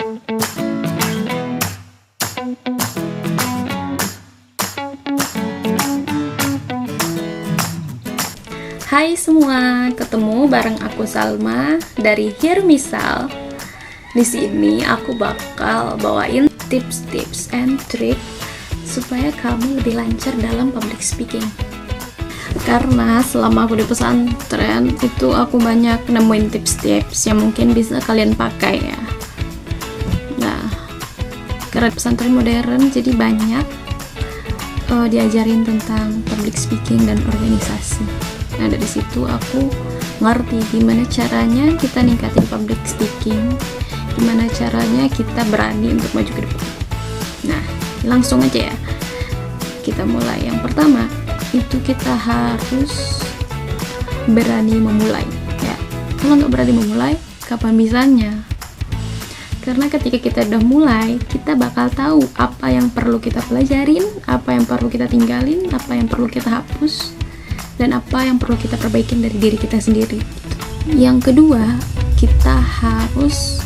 Hai semua, ketemu bareng aku Salma dari Hear Misal. Di sini aku bakal bawain tips-tips and trick supaya kamu lebih lancar dalam public speaking. Karena selama aku di pesantren itu aku banyak nemuin tips-tips yang mungkin bisa kalian pakai ya. Nah, karena pesantren modern jadi banyak diajarin tentang public speaking dan organisasi. Nah, dari situ aku ngerti gimana caranya kita ningkatin public speaking, gimana caranya kita berani untuk maju ke depan. Nah, langsung aja ya, kita mulai. Yang pertama itu kita harus berani memulai ya. Kalau nggak berani memulai, kapan bisanya? Karena ketika kita udah mulai, kita bakal tahu apa yang perlu kita pelajarin, apa yang perlu kita tinggalin, apa yang perlu kita hapus, dan apa yang perlu kita perbaikin dari diri kita sendiri. Yang kedua, kita harus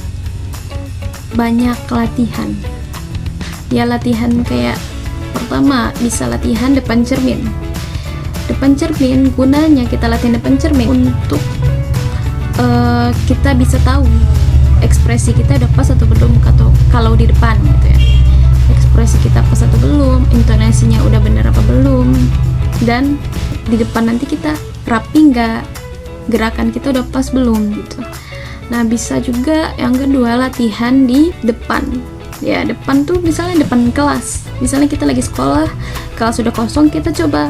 banyak latihan. Ya, latihan kayak pertama bisa latihan depan cermin. Depan cermin, gunanya kita latihan depan cermin untuk kita bisa tahu ekspresi kita udah pas atau belum, atau kalau di depan gitu ya, ekspresi kita pas atau belum, intonasinya udah bener apa belum, dan di depan nanti kita rapi nggak, gerakan kita udah pas belum gitu. Nah, bisa juga yang kedua latihan di depan ya. Depan tuh misalnya depan kelas, misalnya kita lagi sekolah, kelas sudah kosong, kita coba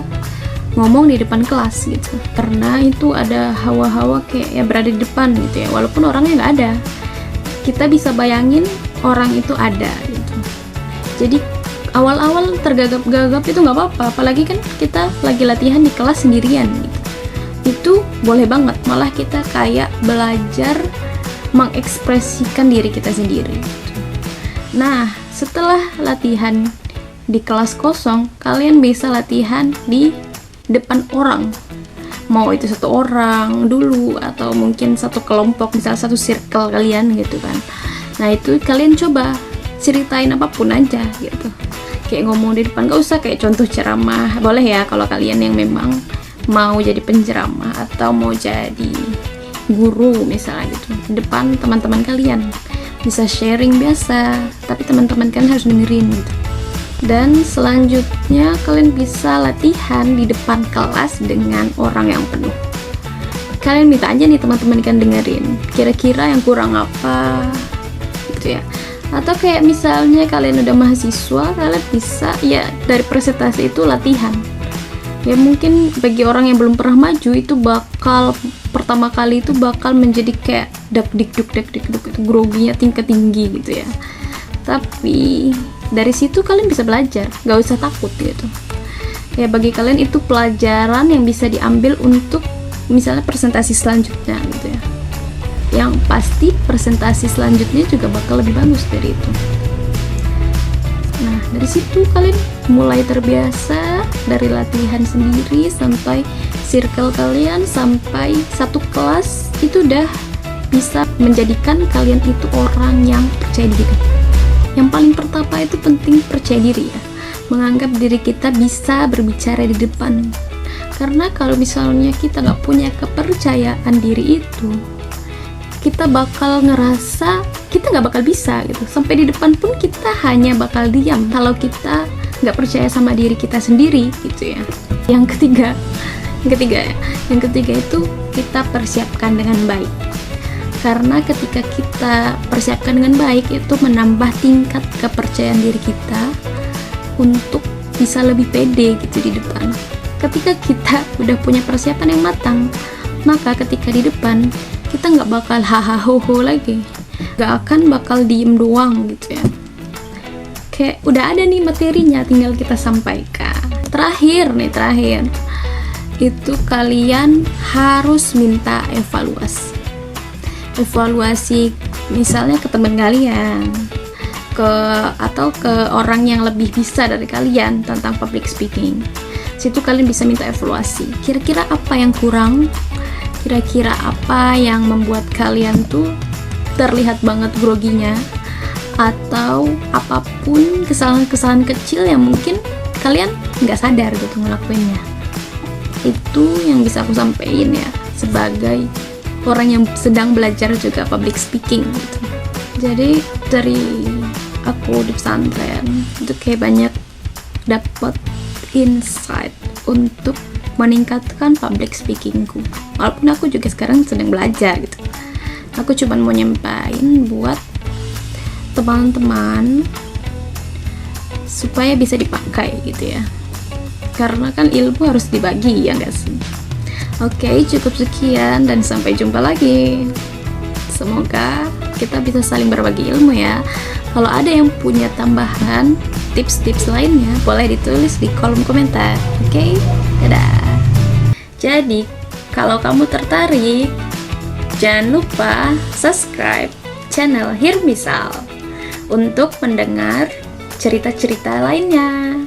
ngomong di depan kelas gitu, karena itu ada hawa-hawa kayak ya berada di depan gitu ya, walaupun orangnya nggak ada, kita bisa bayangin orang itu ada gitu. Jadi awal-awal tergagap-gagap itu nggak apa-apa, apalagi kan kita lagi latihan di kelas sendirian gitu. Itu boleh banget, malah kita kayak belajar mengekspresikan diri kita sendiri gitu. Nah, setelah latihan di kelas kosong, kalian bisa latihan di depan orang, mau itu satu orang dulu atau mungkin satu kelompok, misalnya satu circle kalian gitu kan. Nah, itu kalian coba ceritain apapun aja gitu, kayak ngomong di depan, gak usah kayak contoh ceramah, boleh ya kalau kalian yang memang mau jadi penceramah atau mau jadi guru misalnya gitu, di depan teman-teman kalian bisa sharing biasa, tapi teman-teman kalian harus dengerin gitu. Dan selanjutnya kalian bisa latihan di depan kelas dengan orang yang penuh. Kalian minta aja nih teman-teman kalian dengerin, kira-kira yang kurang apa gitu ya. Atau kayak misalnya kalian udah mahasiswa, kalian bisa ya dari presentasi itu latihan ya. Mungkin bagi orang yang belum pernah maju itu bakal pertama kali itu bakal menjadi kayak dak-dik-duk itu groginya tingkat tinggi gitu ya. Tapi dari situ kalian bisa belajar, gak usah takut gitu ya. Bagi kalian itu pelajaran yang bisa diambil untuk misalnya presentasi selanjutnya gitu ya. Yang pasti presentasi selanjutnya juga bakal lebih bagus dari itu. Nah, dari situ kalian mulai terbiasa, dari latihan sendiri sampai circle kalian, sampai satu kelas, itu udah bisa menjadikan kalian itu orang yang percaya diri. Yang paling pertama itu penting percaya diri ya, menganggap diri kita bisa berbicara di depan. Karena kalau misalnya kita nggak punya kepercayaan diri itu, kita bakal ngerasa kita nggak bakal bisa gitu. Sampai di depan pun kita hanya bakal diam kalau kita nggak percaya sama diri kita sendiri gitu ya. Yang ketiga itu kita persiapkan dengan baik. Karena ketika kita persiapkan dengan baik, itu menambah tingkat kepercayaan diri kita untuk bisa lebih pede gitu di depan. Ketika kita udah punya persiapan yang matang, maka ketika di depan kita nggak bakal hahaha lagi, nggak akan bakal diem doang gitu ya. Kayak udah ada nih materinya, tinggal kita sampaikan. Terakhir itu kalian harus minta evaluasi misalnya ke teman kalian, atau ke orang yang lebih bisa dari kalian tentang public speaking. Situ kalian bisa minta evaluasi, kira-kira apa yang kurang, kira-kira apa yang membuat kalian tuh terlihat banget groginya, atau apapun kesalahan-kesalahan kecil yang mungkin kalian nggak sadar gitu ngelakuinnya. Itu yang bisa aku sampaikan ya, sebagai orang yang sedang belajar juga public speaking gitu. Jadi dari aku di pesantren itu kayak banyak dapat insight untuk meningkatkan public speakingku. Walaupun aku juga sekarang sedang belajar gitu. Aku cuma mau nyampain buat teman-teman supaya bisa dipakai gitu ya. Karena kan ilmu harus dibagi, ya nggak sih? Oke, cukup sekian dan sampai jumpa lagi. Semoga kita bisa saling berbagi ilmu ya. Kalau ada yang punya tambahan tips-tips lainnya, boleh ditulis di kolom komentar. Oke, dadah. Jadi, kalau kamu tertarik, jangan lupa subscribe channel Hirmisal untuk mendengar cerita-cerita lainnya.